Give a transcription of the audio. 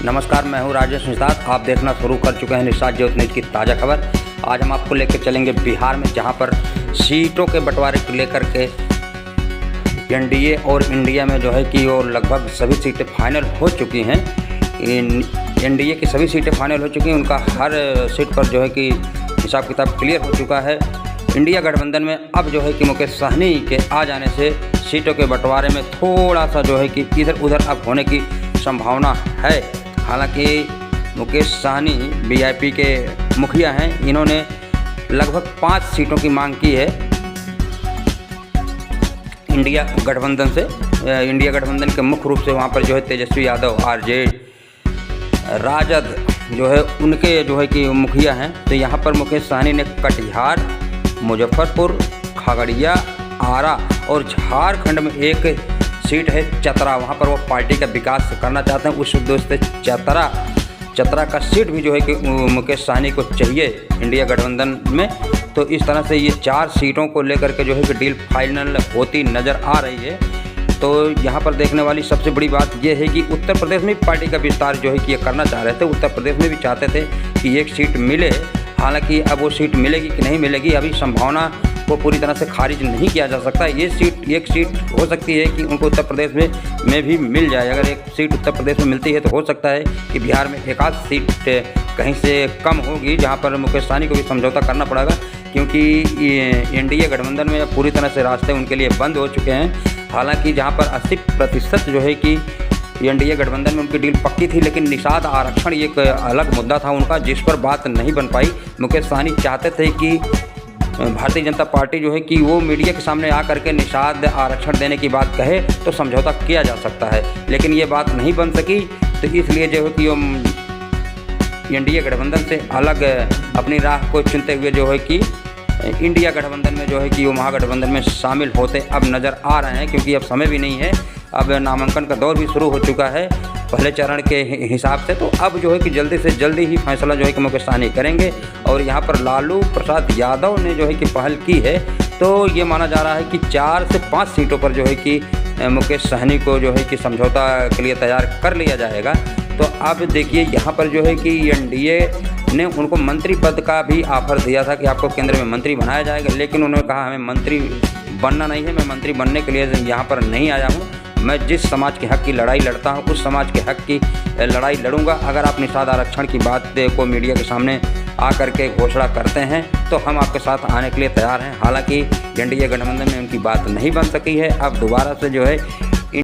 नमस्कार, मैं हूं राजेश निषाद। आप देखना शुरू कर चुके हैं निषाद ज्योति न्यूज़ की ताज़ा खबर। आज हम आपको लेकर चलेंगे बिहार में, जहां पर सीटों के बंटवारे को लेकर के एनडीए और इंडिया में जो है कि वो लगभग सभी सीटें फाइनल हो चुकी हैं। एनडीए की सभी सीटें फाइनल हो चुकी हैं, उनका हर सीट पर जो है कि हिसाब किताब क्लियर हो चुका है। इंडिया गठबंधन में अब जो है कि मुकेश सहनी के आ जाने से सीटों के बंटवारे में थोड़ा सा जो है कि इधर उधर अब होने की संभावना है। हालांकि मुकेश सहनी वीआईपी के मुखिया हैं, इन्होंने लगभग 5 सीटों की मांग की है इंडिया गठबंधन से। इंडिया गठबंधन के मुख्य रूप से वहाँ पर जो है तेजस्वी यादव, आरजेडी, राजद जो है उनके जो है कि मुखिया हैं। तो यहाँ पर मुकेश सहनी ने कटिहार, मुजफ्फरपुर, खगड़िया, आरा और झारखंड में एक सीट है चतरा, वहाँ पर वो पार्टी का विकास करना चाहते हैं। उस उद्देश्य से चतरा का सीट भी जो है कि मुकेश सहनी को चाहिए इंडिया गठबंधन में। तो इस तरह से ये 4 सीटों को लेकर के जो है कि डील फाइनल होती नज़र आ रही है। तो यहाँ पर देखने वाली सबसे बड़ी बात यह है कि उत्तर प्रदेश में पार्टी का विस्तार जो है कि ये करना चाह रहे थे। उत्तर प्रदेश में भी चाहते थे कि एक सीट मिले। हालांकि अब वो सीट मिलेगी कि नहीं मिलेगी, अभी संभावना को पूरी तरह से खारिज नहीं किया जा सकता। ये सीट, एक सीट हो सकती है कि उनको उत्तर प्रदेश में भी मिल जाए। अगर एक सीट उत्तर प्रदेश में मिलती है तो हो सकता है कि बिहार में एक आध सीट कहीं से कम होगी, जहां पर मुकेश सहनी को भी समझौता करना पड़ेगा, क्योंकि एनडीए गठबंधन में पूरी तरह से रास्ते उनके लिए बंद हो चुके हैं। हालांकि जहां पर 80% जो है कि एनडीए गठबंधन में उनकी डील पक्की थी, लेकिन निषाद आरक्षण एक अलग मुद्दा था उनका, जिस पर बात नहीं बन पाई। मुकेश सहनी चाहते थे कि भारतीय जनता पार्टी जो है कि वो मीडिया के सामने आकर के निषाद आरक्षण देने की बात कहे तो समझौता किया जा सकता है, लेकिन ये बात नहीं बन सकी। तो इसलिए जो है कि वो एनडीए गठबंधन से अलग अपनी राह को चुनते हुए जो है कि इंडिया गठबंधन में जो है कि वो महागठबंधन में शामिल होते अब नज़र आ रहे हैं, क्योंकि अब समय भी नहीं है। अब नामांकन का दौर भी शुरू हो चुका है पहले चरण के हिसाब से। तो अब जो है कि जल्दी से जल्दी ही फैसला जो है कि मुकेश सहनी करेंगे। और यहाँ पर लालू प्रसाद यादव ने जो है कि पहल की है, तो ये माना जा रहा है कि 4 से 5 सीटों पर जो है कि मुकेश सहनी को जो है कि समझौता के लिए तैयार कर लिया जाएगा। तो अब देखिए, यहाँ पर जो है कि एनडीए ने उनको मंत्री पद का भी ऑफर दिया था कि आपको केंद्र में मंत्री बनाया जाएगा, लेकिन उन्होंने कहा हमें मंत्री बनना नहीं है, मैं मंत्री बनने के लिए यहाँ पर नहीं आया हूँ। मैं जिस समाज के हक की लड़ाई लड़ता हूँ उस समाज के हक की लड़ाई लड़ूंगा। अगर आप निषाद आरक्षण की बात को मीडिया के सामने आकर के घोषणा करते हैं तो हम आपके साथ आने के लिए तैयार हैं। हालांकि एनडीए गठबंधन में उनकी बात नहीं बन सकी है। अब दोबारा से जो है